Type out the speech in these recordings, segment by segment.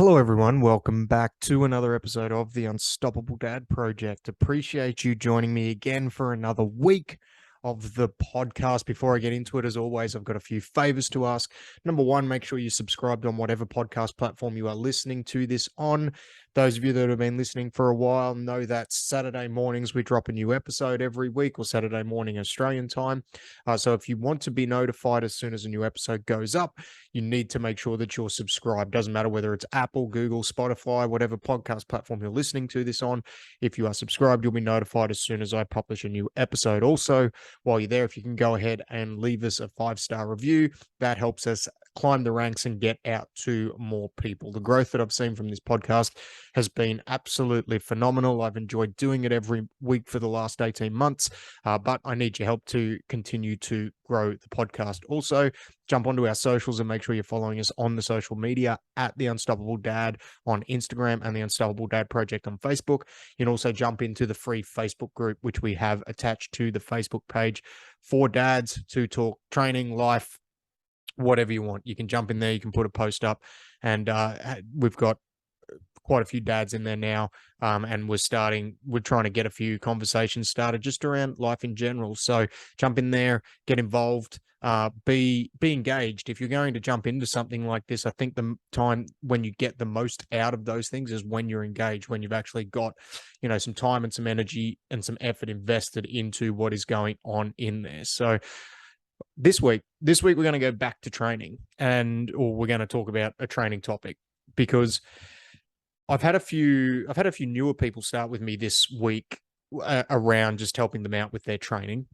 Hello, everyone. Welcome back to another episode of the Unstoppable Dad Project. Appreciate you joining me again for another week of the podcast. Before I get into it, as always, I've got a few favors to ask. Number one, make sure you're subscribed on whatever podcast platform you are listening to this on. Those of you that have been listening for a while know that Saturday mornings we drop a new episode every week, or Saturday morning Australian time. So if you want to be notified as soon as a new episode goes up, you need to make sure that you're subscribed. Doesn't matter whether it's Apple, Google, Spotify, whatever podcast platform you're listening to this on. If you are subscribed, you'll be notified as soon as I publish a new episode. Also, while you're there, if you can go ahead and leave us a 5-star review, that helps us climb the ranks and get out to more people. The growth that I've seen from this podcast has been absolutely phenomenal. I've enjoyed doing it every week for the last 18 months, but I need your help to continue to grow the podcast. Also, jump onto our socials and make sure you're following us on the social media at The Unstoppable Dad on Instagram and The Unstoppable Dad Project on Facebook. You can also jump into the free Facebook group, which we have attached to the Facebook page for dads to talk training, life, whatever you want. You can jump in there, you can put a post up, and we've got quite a few dads in there now, and we're trying to get a few conversations started just around life in general. So jump in there, get involved, be engaged. If you're going to jump into something like this, I think the time when you get the most out of those things is when you're engaged, when you've actually got, some time and some energy and some effort invested into what is going on in there. So this week we're going to go back to training, or we're going to talk about a training topic, because I've had a few newer people start with me this week, around just helping them out with their training,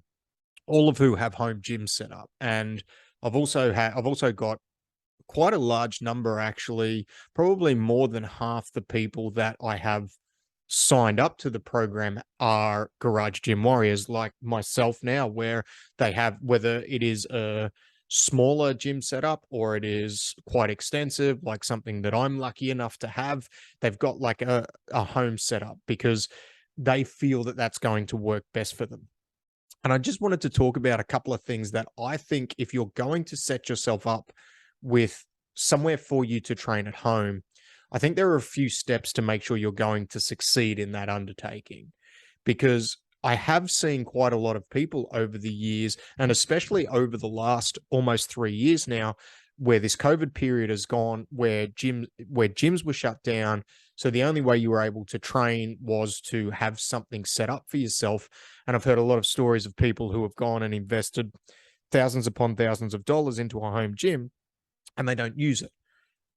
all of who have home gyms set up. And I've also got quite a large number, actually, probably more than half the people that I have signed up to the program are garage gym warriors like myself now, where they have, whether it is a smaller gym setup or it is quite extensive, like something that I'm lucky enough to have, they've got like a home setup because they feel that that's going to work best for them. And I just wanted to talk about a couple of things that I think, if you're going to set yourself up with somewhere for you to train at home, I think there are a few steps to make sure you're going to succeed in that undertaking. Because I have seen quite a lot of people over the years, and especially over the last almost 3 years now, where this COVID period has gone, where gyms were shut down. So the only way you were able to train was to have something set up for yourself. And I've heard a lot of stories of people who have gone and invested thousands upon thousands of dollars into a home gym and they don't use it.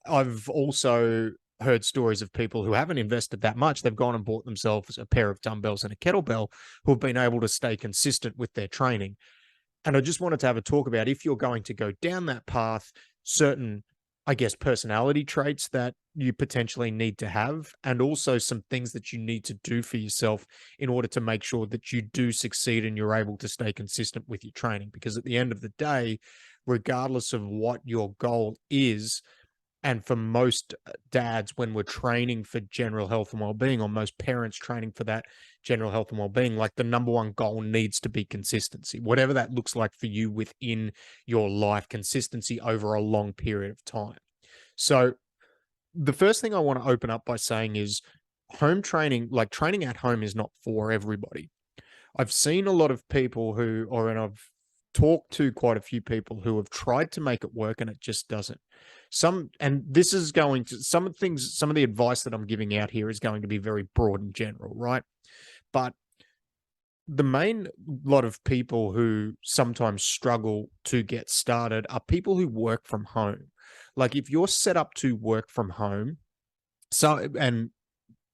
I've also heard stories of people who haven't invested that much. They've gone and bought themselves a pair of dumbbells and a kettlebell, who have been able to stay consistent with their training. And I just wanted to have a talk about, if you're going to go down that path, certain, I guess, personality traits that you potentially need to have, and also some things that you need to do for yourself in order to make sure that you do succeed and you're able to stay consistent with your training. Because at the end of the day, regardless of what your goal is, and for most dads, when we're training for general health and well-being, or most parents training for that general health and well-being, like, the number one goal needs to be consistency, whatever that looks like for you within your life, consistency over a long period of time. So the first thing I want to open up by saying is, home training, like training at home, is not for everybody. I've seen a lot of people and I've talked to quite a few people who have tried to make it work and it just doesn't. And this is going to, some of the advice that I'm giving out here is going to be very broad and general, right? But the main lot of people who sometimes struggle to get started are people who work from home. Like, if you're set up to work from home, and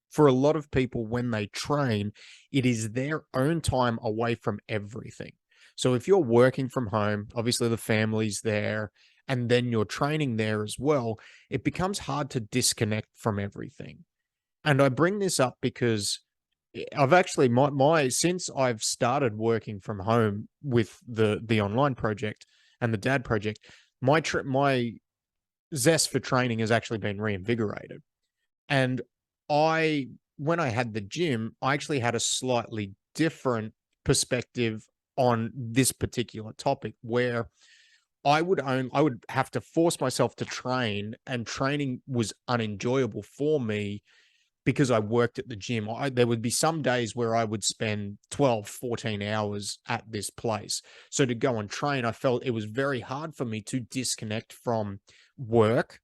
for a lot of people, when they train, it is their own time away from everything. So if you're working from home, obviously the family's there, and then you're training there as well, it becomes hard to disconnect from everything. And I bring this up because I've actually, my since I've started working from home with the online project and the dad project, my zest for training has actually been reinvigorated. And when I had the gym, I actually had a slightly different perspective on this particular topic, where I would have to force myself to train, and training was unenjoyable for me because I worked at the gym. There would be some days where I would spend 12, 14 hours at this place. So to go and train, I felt it was very hard for me to disconnect from work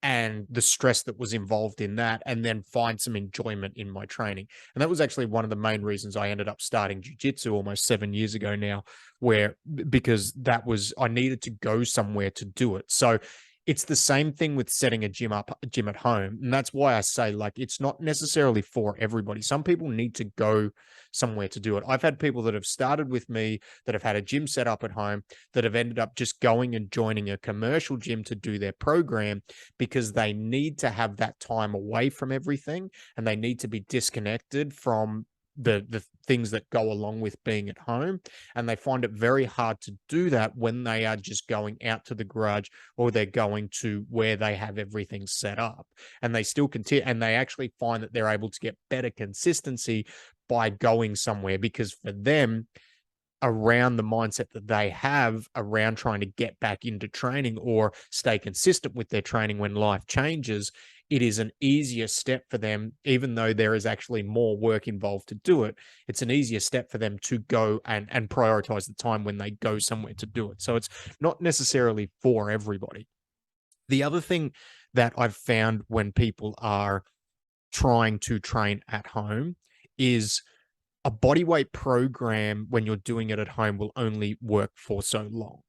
and the stress that was involved in that, and then find some enjoyment in my training. And that was actually one of the main reasons I ended up starting jujitsu almost 7 years ago now, where because that was, I needed to go somewhere to do it. So it's the same thing with setting a gym at home. And that's why I say, like, it's not necessarily for everybody. Some people need to go somewhere to do it. I've had people that have started with me that have had a gym set up at home that have ended up just going and joining a commercial gym to do their program because they need to have that time away from everything, and they need to be disconnected from the things that go along with being at home, and they find it very hard to do that when they are just going out to the garage, or they're going to where they have everything set up, and they still continue, and they actually find that they're able to get better consistency by going somewhere, because for them, around the mindset that they have around trying to get back into training or stay consistent with their training when life changes, it is an easier step for them, even though there is actually more work involved to do it. It's an easier step for them to go and prioritize the time when they go somewhere to do it. So it's not necessarily for everybody. The other thing that I've found when people are trying to train at home is a bodyweight program, when you're doing it at home, will only work for so long.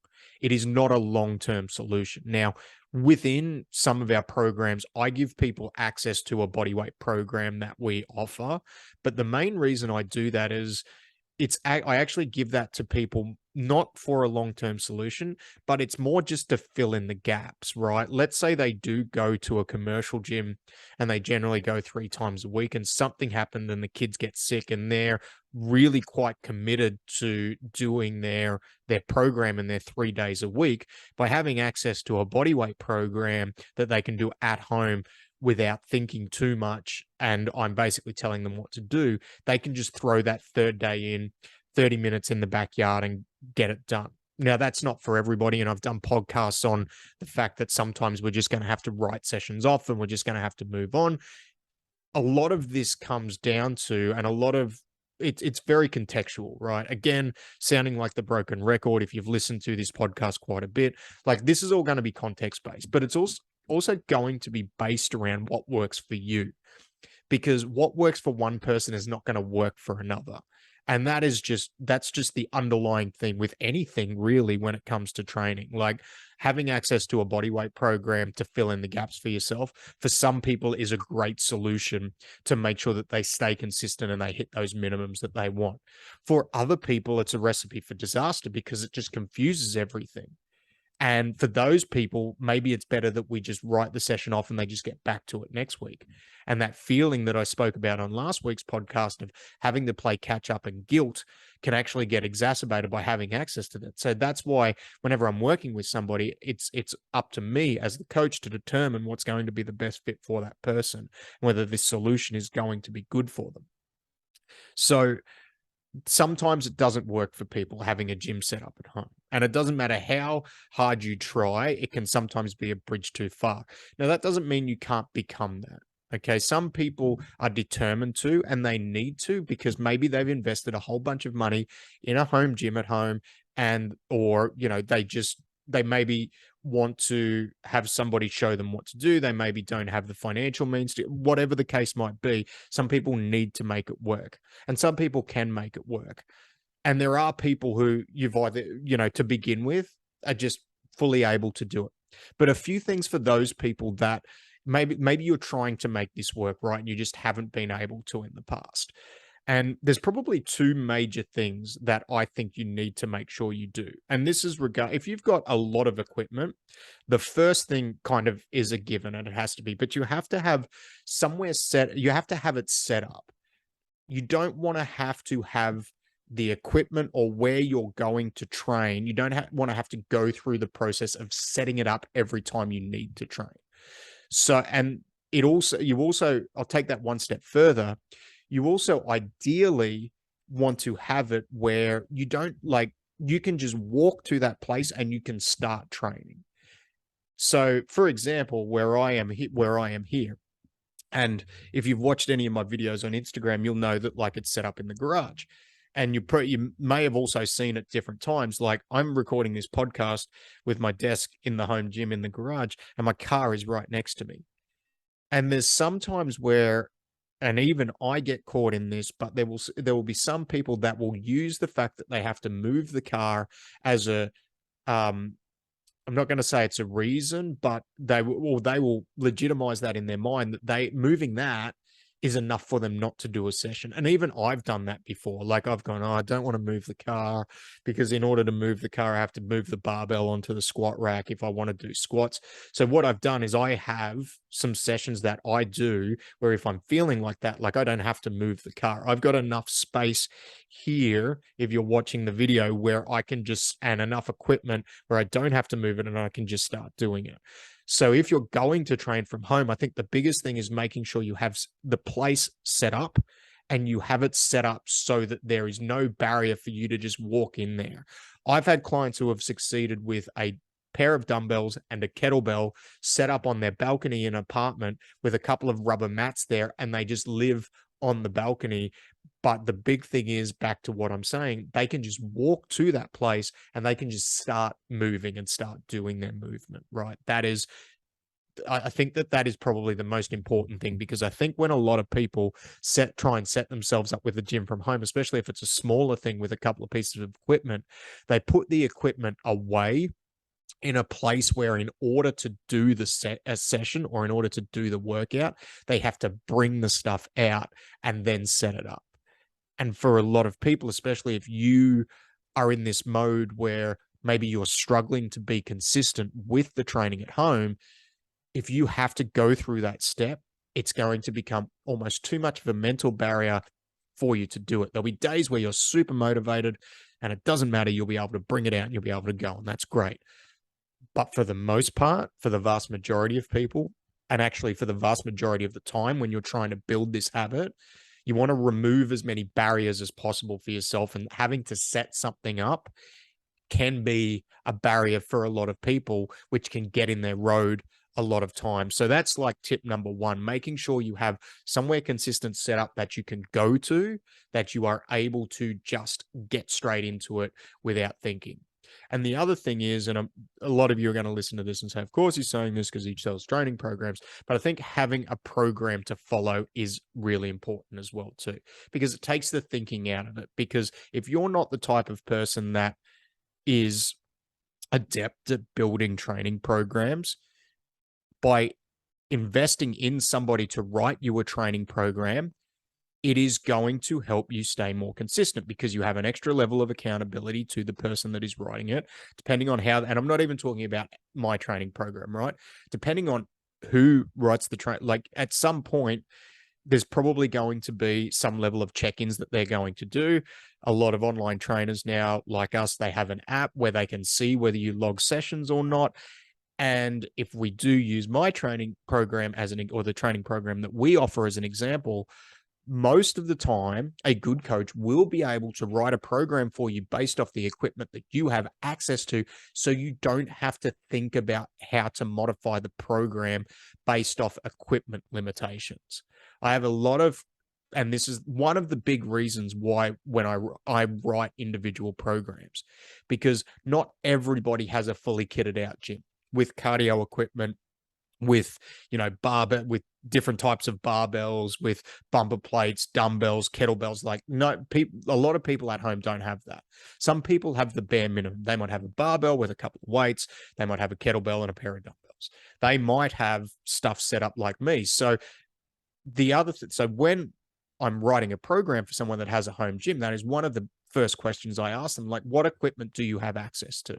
It is not a long-term solution. Now, within some of our programs, I give people access to a bodyweight program that we offer. But the main reason I do that is I actually give that to people not for a long-term solution, but it's more just to fill in the gaps, right? Let's say they do go to a commercial gym and they generally go 3 times a week, and something happened and the kids get sick, and they're really quite committed to doing their program in their 3 days a week. By having access to a bodyweight program that they can do at home without thinking too much, and I'm basically telling them what to do, they can just throw that third day in, 30 minutes in the backyard, and get it done. Now, that's not for everybody, and I've done podcasts on the fact that sometimes we're just going to have to write sessions off and we're just going to have to move on. A lot of this comes down to, and a lot of it's very contextual, right? Again, sounding like the broken record, if you've listened to this podcast quite a bit, like, this is all going to be context based, but it's also going to be based around what works for you, because what works for one person is not going to work for another. And that's just the underlying thing with anything really when it comes to training. Like, having access to a bodyweight program to fill in the gaps for yourself, for some people, is a great solution to make sure that they stay consistent and they hit those minimums that they want. For other people, it's a recipe for disaster because it just confuses everything. And for those people, maybe it's better that we just write the session off and they just get back to it next week. And that feeling that I spoke about on last week's podcast of having to play catch up and guilt can actually get exacerbated by having access to that. So that's why whenever I'm working with somebody, it's up to me as the coach to determine what's going to be the best fit for that person, whether this solution is going to be good for them. So sometimes it doesn't work for people having a gym set up at home. And it doesn't matter how hard you try, it can sometimes be a bridge too far. Now, that doesn't mean you can't become that. Okay. Some people are determined to, and they need to, because maybe they've invested a whole bunch of money in a home gym at home, or, they maybe want to have somebody show them what to do. They maybe don't have the financial means to, whatever the case might be. Some people need to make it work, and some people can make it work. And there are people who you've either, to begin with, are just fully able to do it. But a few things for those people that maybe you're trying to make this work, right? And you just haven't been able to in the past. And there's probably 2 major things that I think you need to make sure you do. And this is if you've got a lot of equipment, the first thing kind of is a given, and it has to be, but you have to have you have to have it set up. You don't want to have the equipment or where you're going to train. You don't want to have to go through the process of setting it up every time you need to train. So, and I'll take that one step further. You also ideally want to have it where you don't, like, you can just walk to that place and you can start training. So, for example, where I am here, and if you've watched any of my videos on Instagram, you'll know that like it's set up in the garage. And you may have also seen at different times, like I'm recording this podcast with my desk in the home gym in the garage, and my car is right next to me. And there's sometimes where, and even I get caught in this, but there will be some people that will use the fact that they have to move the car as a um I'm not going to say it's a reason, but they will legitimize that in their mind that they moving that is enough for them not to do a session. And even I've done that before. Like I've gone, oh, I don't want to move the car because in order to move the car, I have to move the barbell onto the squat rack if I want to do squats. So what I've done is I have some sessions that I do where if I'm feeling like that, like I don't have to move the car. I've got enough space here, if you're watching the video, where I can just, and enough equipment where I don't have to move it and I can just start doing it. So if you're going to train from home, I think the biggest thing is making sure you have the place set up and you have it set up so that there is no barrier for you to just walk in there. I've had clients who have succeeded with a pair of dumbbells and a kettlebell set up on their balcony in an apartment with a couple of rubber mats there, and they just live on the balcony. But the big thing is, back to what I'm saying, they can just walk to that place and they can just start moving and start doing their movement, right? I think that is probably the most important thing, because I think when a lot of people try and set themselves up with a gym from home, especially if it's a smaller thing with a couple of pieces of equipment, they put the equipment away in a place where in order to do a session or in order to do the workout, they have to bring the stuff out and then set it up. And for a lot of people, especially if you are in this mode where maybe you're struggling to be consistent with the training at home, if you have to go through that step, it's going to become almost too much of a mental barrier for you to do it. There'll be days where you're super motivated and it doesn't matter. You'll be able to bring it out and you'll be able to go, and that's great. But for the most part, for the vast majority of people, and actually for the vast majority of the time when you're trying to build this habit, you want to remove as many barriers as possible for yourself, and having to set something up can be a barrier for a lot of people, which can get in their road a lot of times. So that's like tip number one, making sure you have somewhere consistent set up that you can go to, that you are able to just get straight into it without thinking. And the other thing is, and a lot of you are going to listen to this and say, of course he's saying this because he sells training programs, but I think having a program to follow is really important as well too, because it takes the thinking out of it. Because if you're not the type of person that is adept at building training programs, by investing in somebody to write you a training program, it is going to help you stay more consistent, because you have an extra level of accountability to the person that is writing it, depending on how, and I'm not even talking about my training program, right? Depending on who writes the like at some point, there's probably going to be some level of check-ins that they're going to do. A lot of online trainers now, like us, they have an app where they can see whether you log sessions or not. And if we do use my training program or the training program that we offer as an example, most of the time, a good coach will be able to write a program for you based off the equipment that you have access to, so you don't have to think about how to modify the program based off equipment limitations. I have a lot of, and this is one of the big reasons why when I write individual programs, because not everybody has a fully kitted out gym with cardio equipment, with, with different types of barbells, with bumper plates, dumbbells, kettlebells. Like, no, a lot of people at home don't have that. Some people have the bare minimum. They might have a barbell with a couple of weights. They might have a kettlebell and a pair of dumbbells. They might have stuff set up like me. So so when I'm writing a program for someone that has a home gym, that is one of the first questions I ask them, like, what equipment do you have access to?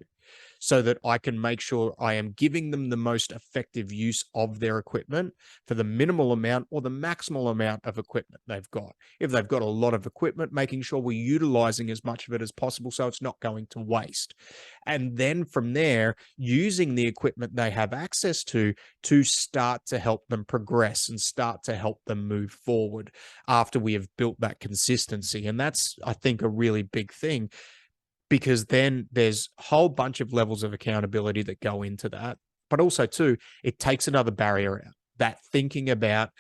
So that I can make sure I am giving them the most effective use of their equipment for the minimal amount or the maximal amount of equipment they've got. If they've got a lot of equipment, making sure we're utilizing as much of it as possible so it's not going to waste. And then from there, using the equipment they have access to start to help them progress and start to help them move forward after we have built that consistency. And that's, I think, a really big thing. because then there's a whole bunch of levels of accountability that go into that. But also, too, it takes another barrier out. That thinking about,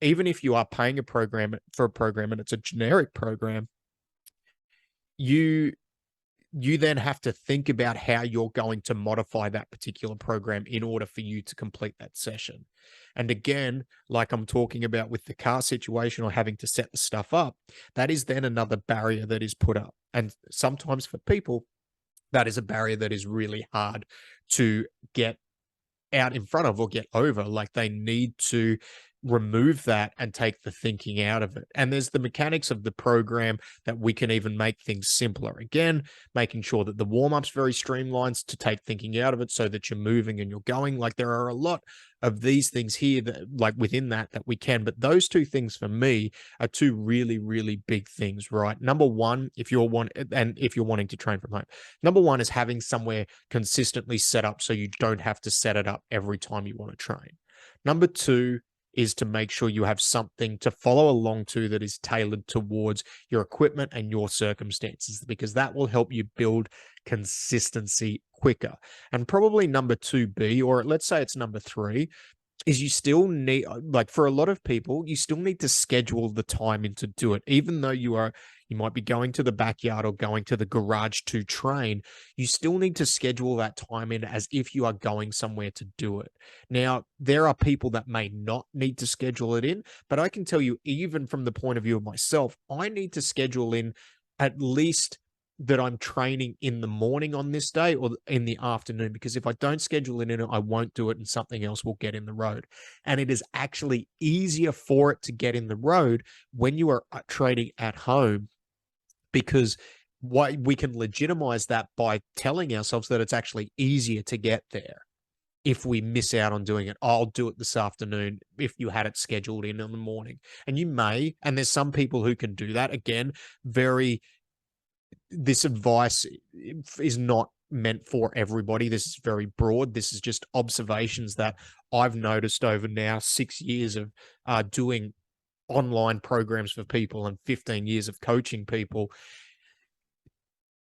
even if you are paying a program for a program and it's a generic program, you then have to think about how you're going to modify that particular program in order for you to complete that session. And again, like I'm talking about with the car situation or having to set the stuff up, that is then another barrier that is put up. And sometimes for people, that is a barrier that is really hard to get out in front of or get over. Like they need to remove that and take the thinking out of it. And there's the mechanics of the program that we can even make things simpler. Again, making sure that the warm-up's very streamlined to take thinking out of it so that you're moving and you're going. Like there are a lot of these things here that like within that we can, but those two things for me are two really, really big things, right? Number one, if you're wanting to train from home, number one is having somewhere consistently set up so you don't have to set it up every time you want to train. Number two is to make sure you have something to follow along to that is tailored towards your equipment and your circumstances, because that will help you build consistency quicker. And probably number 2B, or let's say it's number 3, is you still need, like for a lot of people, you still need to schedule the time in to do it. Even though you might be going to the backyard or going to the garage to train, you still need to schedule that time in as if you are going somewhere to do it. Now, there are people that may not need to schedule it in, but I can tell you, even from the point of view of myself, I need to schedule in at least that I'm training in the morning on this day or in the afternoon, because if I don't schedule it in, I won't do it and something else will get in the road. And it is actually easier for it to get in the road when you are training at home, because we can legitimize that by telling ourselves that it's actually easier to get there. If we miss out on doing it, I'll do it this afternoon if you had it scheduled in the morning. And you may, and there's some people who can do that. Again, this advice is not meant for everybody. This is very broad. This is just observations that I've noticed over now 6 years of doing online programs for people and 15 years of coaching people.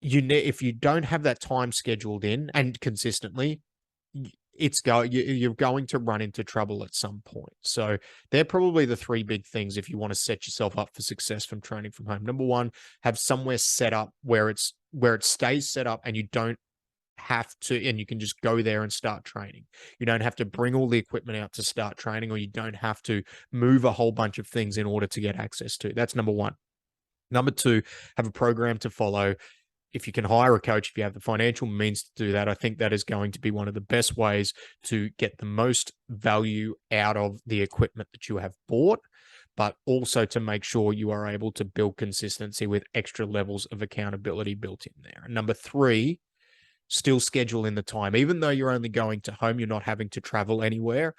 If you don't have that time scheduled in and consistently, you're going to run into trouble at some point. So they're probably the 3 big things if you want to set yourself up for success from training from home. Number 1, have somewhere set up where it stays set up and you don't have to, and you can just go there and start training. You don't have to bring all the equipment out to start training, or you don't have to move a whole bunch of things in order to get access to. That's number 1. Number 2, have a program to follow. If you can hire a coach, if you have the financial means to do that, I think that is going to be one of the best ways to get the most value out of the equipment that you have bought, but also to make sure you are able to build consistency with extra levels of accountability built in there. And number 3, still schedule in the time. Even though you're only going to home, you're not having to travel anywhere.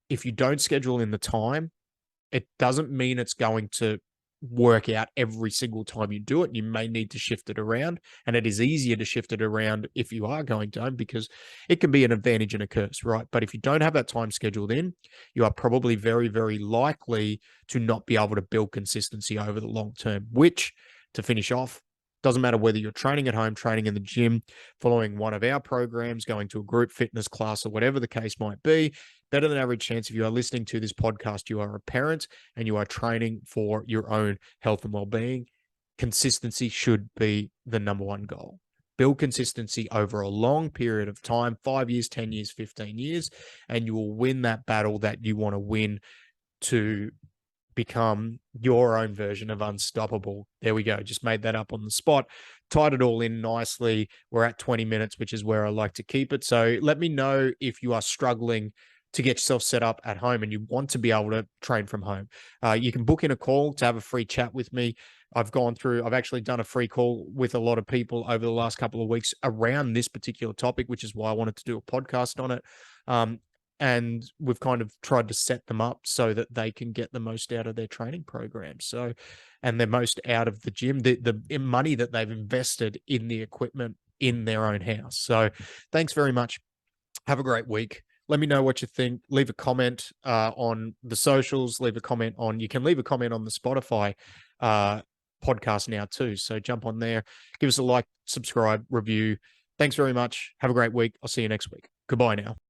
If you don't schedule in the time, it doesn't mean it's going to work out every single time you do it. You may need to shift it around, and it is easier to shift it around if you are going to home, because it can be an advantage and a curse, right? But if you don't have that time scheduled in, you are probably very, very likely to not be able to build consistency over the long term, which, to finish off, doesn't matter whether you're training at home, training in the gym, following one of our programs, going to a group fitness class, or whatever the case might be. Better than average chance, if you are listening to this podcast, you are a parent and you are training for your own health and well-being. Consistency should be the number 1 goal. Build consistency over a long period of time, 5 years, 10 years, 15 years, and you will win that battle that you want to win to become your own version of unstoppable. There we go. Just made that up on the spot. Tied it all in nicely. We're at 20 minutes, which is where I like to keep it. So let me know if you are struggling to get yourself set up at home and you want to be able to train from home. You can book in a call to have a free chat with me. I've actually done a free call with a lot of people over the last couple of weeks around this particular topic, which is why I wanted to do a podcast on it. And we've kind of tried to set them up so that they can get the most out of their training program. So, and the most out of the gym, the money that they've invested in the equipment in their own house. So thanks very much. Have a great week. Let me know what you think. Leave a comment on the socials. You can leave a comment on the Spotify podcast now too. So jump on there, give us a like, subscribe, review. Thanks very much. Have a great week. I'll see you next week. Goodbye now.